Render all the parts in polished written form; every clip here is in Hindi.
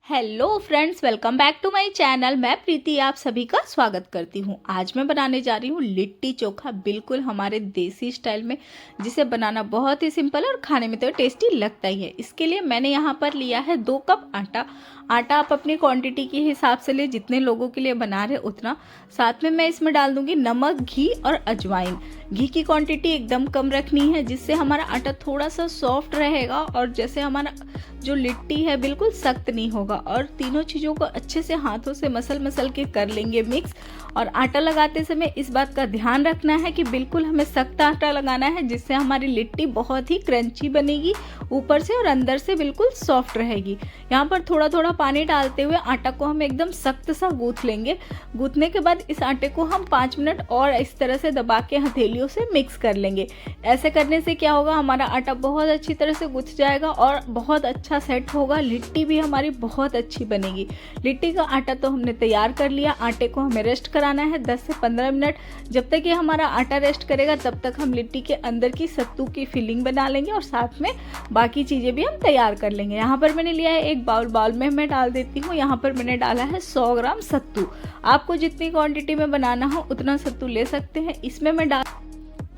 Hello friends, welcome back to my channel. मैं प्रीति आप सभी का स्वागत करती हूँ। आज मैं बनाने जा रही हूँ लिट्टी चोखा, बिल्कुल हमारे देसी स्टाइल में, जिसे बनाना बहुत ही सिंपल और खाने में तो टेस्टी लगता ही है। इसके लिए मैंने यहाँ पर लिया है 2 कप आटा। आटा आप अपनी क्वांटिटी के हिसाब से ले, जितने लोगों के लिए बना रहे उतना। साथ में मैं इसमें डाल दूंगी नमक, घी और अजवाइन। घी की क्वांटिटी एकदम कम रखनी है, जिससे हमारा आटा थोड़ा सा सॉफ्ट रहेगा और जैसे हमारा जो लिट्टी है बिल्कुल सख्त नहीं होगा। और तीनों चीज़ों को अच्छे से हाथों से मसल मसल के कर लेंगे मिक्स। और आटा लगाते समय इस बात का ध्यान रखना है कि बिल्कुल हमें सख्त आटा लगाना है, जिससे हमारी लिट्टी बहुत ही क्रंची बनेगी, ऊपर से और अंदर से बिल्कुल सॉफ्ट रहेगी। यहाँ पर थोड़ा थोड़ा पानी डालते हुए आटा को हम एकदम सख्त सा गूंथ लेंगे। गूंथने के बाद इस आटे को हम 5 मिनट और इस तरह से दबा के हथेलियों से मिक्स कर लेंगे। ऐसे करने से क्या होगा, हमारा आटा बहुत अच्छी तरह से गूंथ जाएगा और बहुत अच्छा सेट होगा। लिट्टी भी हमारी बहुत अच्छी बनेगी। लिट्टी का आटा तो हमने तैयार कर लिया। आटे को हमें रेस्ट कराना है 10 से 15 मिनट। जब तक ये हमारा आटा रेस्ट करेगा तब तक हम लिट्टी के अंदर की सत्तू की फिलिंग बना लेंगे और साथ में बाकी चीज़ें भी हम तैयार कर लेंगे। यहाँ पर मैंने लिया है एक बाउल में मैं डाल देती हूँ। यहाँ पर मैंने डाला है 100 ग्राम सत्तू। आपको जितनी क्वांटिटी में बनाना हो उतना सत्तू ले सकते हैं। इसमें मैं डाल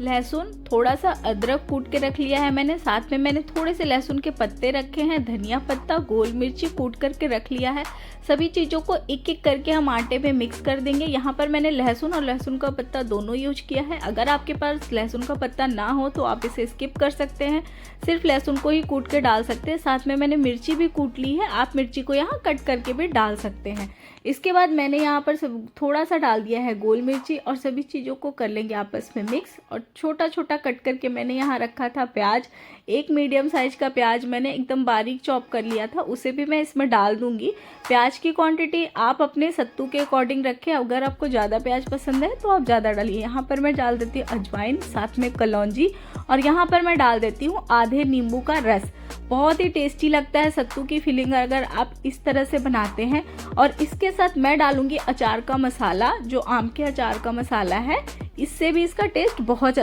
लहसुन, थोड़ा सा अदरक कूट के रख लिया है मैंने। साथ में मैंने थोड़े से लहसुन के पत्ते रखे हैं, धनिया पत्ता, गोल मिर्ची कूट करके रख लिया है। सभी चीज़ों को एक एक करके हम आटे में मिक्स कर देंगे। यहाँ पर मैंने लहसुन और लहसुन का पत्ता दोनों यूज किया है। अगर आपके पास लहसुन का पत्ता ना हो तो आप इसे स्किप कर सकते हैं, सिर्फ लहसुन को ही कूट के डाल सकते हैं। साथ में मैंने मिर्ची भी कूट ली है, आप मिर्ची को यहाँ कट करके भी डाल सकते हैं। इसके बाद मैंने यहाँ पर थोड़ा सा डाल दिया है गोल मिर्ची और सभी चीज़ों को कर लेंगे आपस में मिक्स। और छोटा छोटा कट करके मैंने यहाँ रखा था प्याज। एक मीडियम साइज का प्याज मैंने एकदम बारीक चॉप कर लिया था, उसे भी मैं इसमें डाल दूंगी। प्याज की क्वांटिटी आप अपने सत्तू के अकॉर्डिंग रखें। अगर आपको ज़्यादा प्याज पसंद है तो आप ज़्यादा डालिए। यहाँ पर मैं डाल देती हूँ अजवाइन, साथ में कलौंजी, और यहाँ पर मैं डाल देती हूँ आधे नींबू का रस। बहुत ही टेस्टी लगता है सत्तू की फिलिंग अगर आप इस तरह से बनाते हैं। और इसके साथ मैं डालूंगी अचार का मसाला, जो आम के अचार का मसाला है। इससे भी इसका टेस्ट बहुत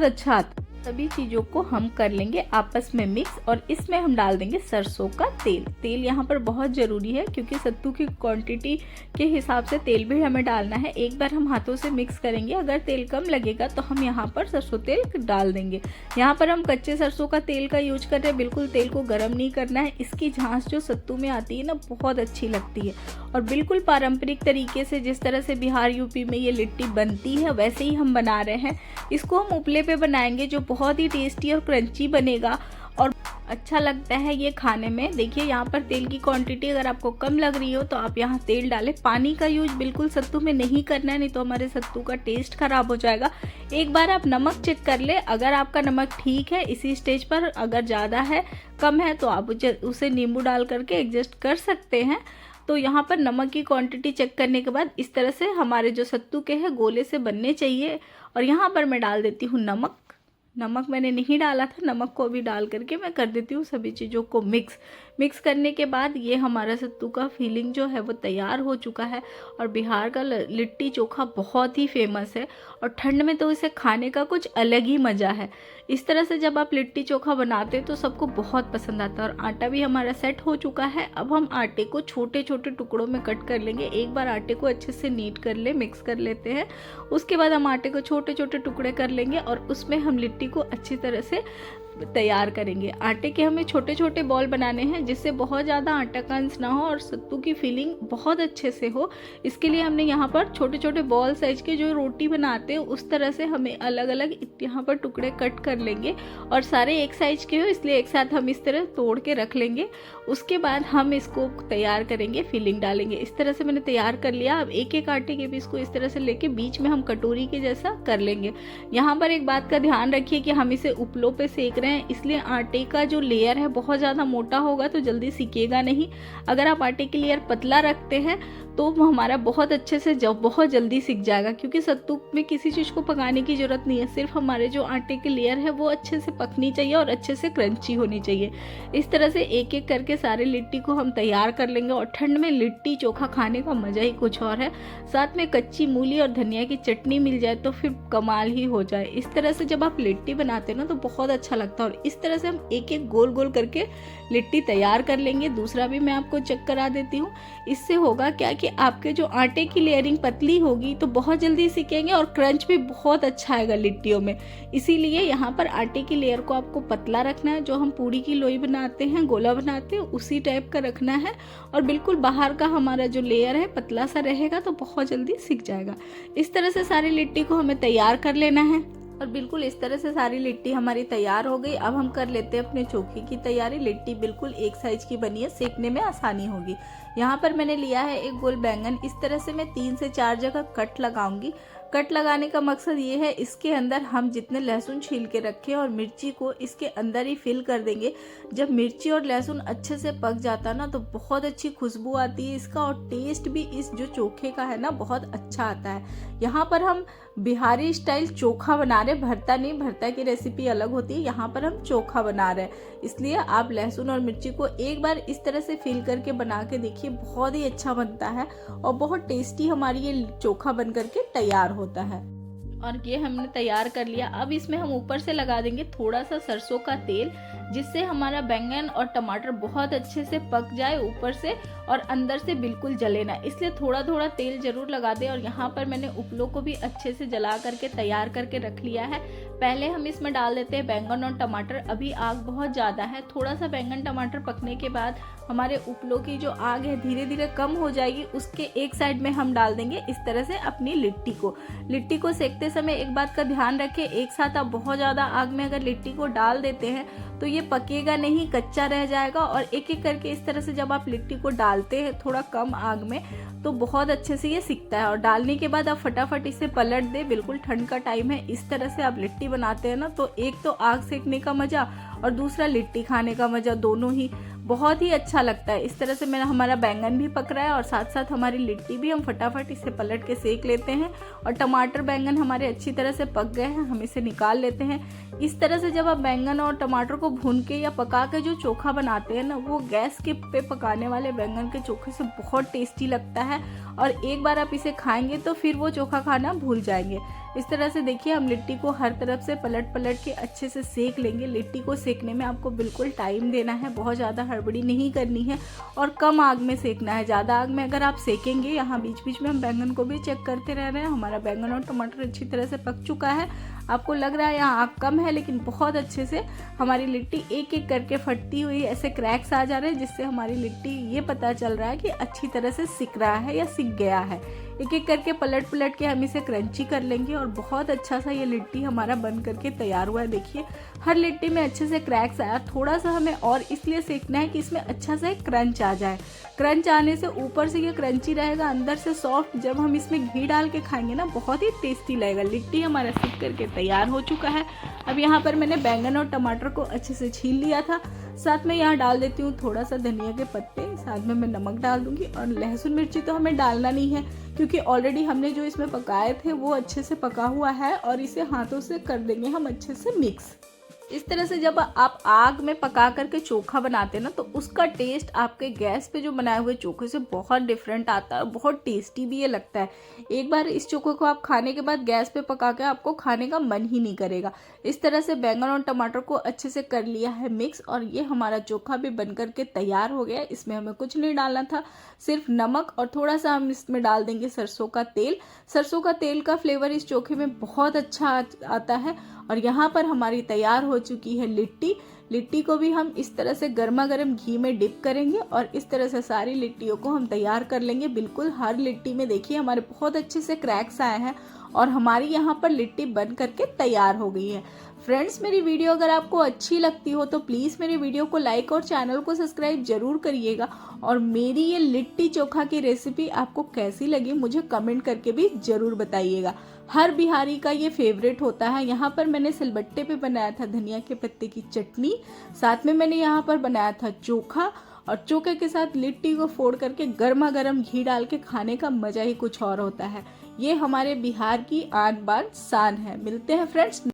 अच्छा आता है। सभी चीज़ों को हम कर लेंगे आपस में मिक्स। और इसमें हम डाल देंगे सरसों का तेल। तेल यहाँ पर बहुत ज़रूरी है, क्योंकि सत्तू की क्वांटिटी के हिसाब से तेल भी हमें डालना है। एक बार हम हाथों से मिक्स करेंगे, अगर तेल कम लगेगा तो हम यहाँ पर सरसों तेल डाल देंगे। यहाँ पर हम कच्चे सरसों का तेल का यूज कर रहे हैं, बिल्कुल तेल को गर्म नहीं करना है। इसकी झांस जो सत्तू में आती है ना, बहुत अच्छी लगती है। और बिल्कुल पारंपरिक तरीके से जिस तरह से बिहार यूपी में ये लिट्टी बनती है वैसे ही हम बना रहे हैं। इसको हम उपले पे बनाएंगे, जो बहुत ही टेस्टी और क्रंची बनेगा और अच्छा लगता है ये खाने में। देखिए यहाँ पर तेल की क्वांटिटी अगर आपको कम लग रही हो तो आप यहाँ तेल डालें। पानी का यूज बिल्कुल सत्तू में नहीं करना है, नहीं तो हमारे सत्तू का टेस्ट खराब हो जाएगा। एक बार आप नमक चेक कर ले, अगर आपका नमक ठीक है इसी स्टेज पर, अगर ज़्यादा है कम है तो आप उसे नींबू डाल करके एडजस्ट कर सकते हैं। तो यहाँ पर नमक की क्वांटिटी चेक करने के बाद इस तरह से हमारे जो सत्तू के हैं गोले से बनने चाहिए। और यहाँ पर मैं डाल देती हूँ नमक। नमक मैंने नहीं डाला था, नमक को भी डाल करके मैं कर देती हूँ सभी चीज़ों को मिक्स करने के बाद ये हमारा सत्तू का फीलिंग जो है वो तैयार हो चुका है। और बिहार का लिट्टी चोखा बहुत ही फेमस है और ठंड में तो इसे खाने का कुछ अलग ही मज़ा है। इस तरह से जब आप लिट्टी चोखा बनाते हैं तो सबको बहुत पसंद आता है। और आटा भी हमारा सेट हो चुका है। अब हम आटे को छोटे छोटे टुकड़ों में कट कर लेंगे। एक बार आटे को अच्छे से नीट कर ले, मिक्स कर लेते हैं। उसके बाद हम आटे को छोटे छोटे टुकड़े कर लेंगे और उसमें हम लिट्टी को अच्छी तरह से तैयार करेंगे। आटे के हमें छोटे छोटे बॉल बनाने हैं, जिससे बहुत ज़्यादा आटा का अंश ना हो और सत्तू की फीलिंग बहुत अच्छे से हो। इसके लिए हमने यहाँ पर छोटे छोटे बॉल साइज के जो रोटी बनाते हैं उस तरह से हमें अलग अलग यहाँ पर टुकड़े कट कर लेंगे। और सारे एक साइज के हो, इसलिए एक साथ हम इस तरह तोड़ के रख लेंगे। उसके बाद हम इसको तैयार करेंगे, फिलिंग डालेंगे। इस तरह से मैंने तैयार कर लिया। अब एक एक आटे के पीस को इस तरह से लेके बीच में हम कटोरी के जैसा कर लेंगे। यहाँ पर एक बात का ध्यान रखिए कि हम इसे उपलों पे सेक रहे हैं, इसलिए आटे का जो लेयर है बहुत ज़्यादा मोटा होगा तो जल्दी सिकेगा नहीं। अगर आप आटे की लेयर पतला रखते हैं तो हमारा बहुत अच्छे से बहुत जल्दी सिक जाएगा, क्योंकि सत्तू में किसी चीज़ को पकाने की ज़रूरत नहीं है, सिर्फ हमारे जो आटे की लेयर है वो अच्छे से पकनी चाहिए और अच्छे से क्रंची होनी चाहिए। इस तरह से एक एक करके सारे लिट्टी को हम तैयार कर लेंगे। और ठंड में लिट्टी चोखा खाने का मज़ा ही कुछ और है। साथ में कच्ची मूली और धनिया की चटनी मिल जाए तो फिर कमाल ही हो जाए। इस तरह से जब आप लिट्टी बनाते हैं ना तो बहुत अच्छा लगता है। लगता है। और इस तरह से हम एक एक गोल गोल करके लिट्टी तैयार कर लेंगे। दूसरा भी मैं आपको चेक करा देती हूँ। इससे होगा क्या कि आपके जो आटे की लेयरिंग पतली होगी तो बहुत जल्दी सिकेंगे और क्रंच भी बहुत अच्छा आएगा लिट्टियों में। इसीलिए यहाँ पर आटे की लेयर को आपको पतला रखना है, जो हम पूड़ी की लोई बनाते हैं, गोला बनाते हैं, उसी टाइप का रखना है। और बिल्कुल बाहर का हमारा जो लेयर है पतला सा रहेगा तो बहुत जल्दी सिक जाएगा। इस तरह से सारी लिट्टी को हमें तैयार कर लेना है। और बिल्कुल इस तरह से सारी लिट्टी हमारी तैयार हो गई। अब हम कर लेते हैं अपने चोखे की तैयारी। लिट्टी बिल्कुल एक साइज की बनी है, सेकने में आसानी होगी। यहाँ पर मैंने लिया है एक गोल बैंगन। इस तरह से मैं 3 से 4 जगह कट लगाऊंगी। कट लगाने का मकसद ये है, इसके अंदर हम जितने लहसुन छील के रखे और मिर्ची को इसके अंदर ही फिल कर देंगे। जब मिर्ची और लहसुन अच्छे से पक जाता ना तो बहुत अच्छी खुशबू आती है इसका, और टेस्ट भी इस जो चोखे का है ना बहुत अच्छा आता है। यहाँ पर हम बिहारी स्टाइल चोखा बना रहे, भरता नहीं, भरता की रेसिपी अलग होती है। यहाँ पर हम चोखा बना रहे हैं, इसलिए आप लहसुन और मिर्ची को एक बार इस तरह से फिल करके बना के देखिए, बहुत ही अच्छा बनता है और बहुत टेस्टी हमारी ये चोखा बन करके तैयार होता है। और ये हमने तैयार कर लिया। अब इसमें हम ऊपर से लगा देंगे थोड़ा सा सरसों का तेल, जिससे हमारा बैंगन और टमाटर बहुत अच्छे से पक जाए ऊपर से और अंदर से बिल्कुल जले ना, इसलिए थोड़ा थोड़ा तेल जरूर लगा दें। और यहाँ पर मैंने उपलों को भी अच्छे से जला करके तैयार करके रख लिया है। पहले हम इसमें डाल देते हैं बैंगन और टमाटर। अभी आग बहुत ज़्यादा है, थोड़ा सा बैंगन टमाटर पकने के बाद हमारे उपलों की जो आग है धीरे धीरे कम हो जाएगी। उसके एक साइड में हम डाल देंगे इस तरह से अपनी लिट्टी को सेकते समय एक बात का ध्यान रखें, एक साथ आप बहुत ज़्यादा आग में अगर लिट्टी को डाल देते हैं तो ये पकेगा नहीं, कच्चा रह जाएगा। और एक एक करके इस तरह से जब आप लिट्टी को डालते हैं थोड़ा कम आग में तो बहुत अच्छे से ये सिकता है। और डालने के बाद आप फटाफट इसे पलट दें, बिल्कुल ठंड का टाइम है। इस तरह से आप लिट्टी बनाते हैं ना तो एक तो आग सेकने का मजा और दूसरा लिट्टी खाने का मजा, दोनों ही बहुत ही अच्छा लगता है। इस तरह से मेरा हमारा बैंगन भी पक रहा है और साथ साथ हमारी लिट्टी भी, हम फटाफट इसे पलट के सेक लेते हैं। और टमाटर बैंगन हमारे अच्छी तरह से पक गए हैं, हम इसे निकाल लेते हैं। इस तरह से जब आप बैंगन और टमाटर को भून के या पका के जो चोखा बनाते हैं ना, वो गैस के पे पकाने वाले बैंगन के चोखे से बहुत टेस्टी लगता है। और एक बार आप इसे खाएंगे तो फिर वो चोखा खाना भूल जाएंगे। इस तरह से देखिए हम लिट्टी को हर तरफ से पलट पलट के अच्छे से सेक लेंगे। लिट्टी को सेकने में आपको बिल्कुल टाइम देना है, बहुत ज़्यादा हड़बड़ी नहीं करनी है और कम आग में सेकना है। ज़्यादा आग में अगर आप सेकेंगे, यहाँ बीच बीच में हम बैंगन को भी चेक करते रह रहे हैं, हमारा बैंगन और टमाटर अच्छी तरह से पक चुका है। आपको लग रहा है यहाँ आग कम है, लेकिन बहुत अच्छे से हमारी लिट्टी एक एक करके फटती हुई ऐसे क्रैक्स आ जा रहे हैं, जिससे हमारी लिट्टी ये पता चल रहा है कि अच्छी तरह से सिक रहा है या सिक गया है। एक एक करके पलट पलट के हम इसे क्रंची कर लेंगे और बहुत अच्छा सा ये लिट्टी हमारा बन करके तैयार हुआ है। देखिए हर लिट्टी में अच्छे से क्रैक्स आया। थोड़ा सा हमें और इसलिए सेकना है कि इसमें अच्छा सा एक क्रंच आ जाए। क्रंच आने से ऊपर से ये क्रंची रहेगा, अंदर से सॉफ्ट। जब हम इसमें घी डाल के खाएंगे ना बहुत ही टेस्टी लगेगा। लिट्टी हमारा सिक करके तैयार हो चुका है। अब यहाँ पर मैंने बैंगन और टमाटर को अच्छे से छील लिया था। साथ में यहाँ डाल देती हूँ थोड़ा सा धनिया के पत्ते, साथ में मैं नमक डाल दूंगी। और लहसुन मिर्ची तो हमें डालना नहीं है, क्योंकि ऑलरेडी हमने जो इसमें पकाए थे वो अच्छे से पका हुआ है। और इसे हाथों से कर देंगे हम अच्छे से मिक्स। इस तरह से जब आप आग में पका करके चोखा बनाते हैं ना, तो उसका टेस्ट आपके गैस पे जो बनाए हुए चोखे से बहुत डिफरेंट आता है और बहुत टेस्टी भी ये लगता है। एक बार इस चोखे को आप खाने के बाद गैस पे पका के आपको खाने का मन ही नहीं करेगा। इस तरह से बैंगन और टमाटर को अच्छे से कर लिया है मिक्स, और ये हमारा चोखा भी बन करके तैयार हो गया। इसमें हमें कुछ नहीं डालना था, सिर्फ नमक और थोड़ा सा हम इसमें डाल देंगे सरसों का तेल। सरसों का तेल का फ्लेवर इस चोखे में बहुत अच्छा आता है। और यहाँ पर हमारी तैयार हो चुकी है लिट्टी को भी हम इस तरह से गर्मा गर्म घी में डिप करेंगे और इस तरह से सारी लिट्टियों को हम तैयार कर लेंगे। बिल्कुल हर लिट्टी में देखिए हमारे बहुत अच्छे से क्रैक्स आए हैं और हमारी यहाँ पर लिट्टी बन करके तैयार हो गई है। फ्रेंड्स, मेरी वीडियो अगर आपको अच्छी लगती हो तो प्लीज़ मेरी वीडियो को लाइक और चैनल को सब्सक्राइब जरूर करिएगा। और मेरी ये लिट्टी चोखा की रेसिपी आपको कैसी लगी मुझे कमेंट करके भी ज़रूर बताइएगा। हर बिहारी का ये फेवरेट होता है। यहाँ पर मैंने सिलबट्टे पे बनाया था धनिया के पत्ते की चटनी, साथ में मैंने यहाँ पर बनाया था चोखा, और चोखे के साथ लिट्टी को फोड़ करके गर्मा गर्म घी डाल के खाने का मजा ही कुछ और होता है। ये हमारे बिहार की आन बान शान है। मिलते हैं फ्रेंड्स।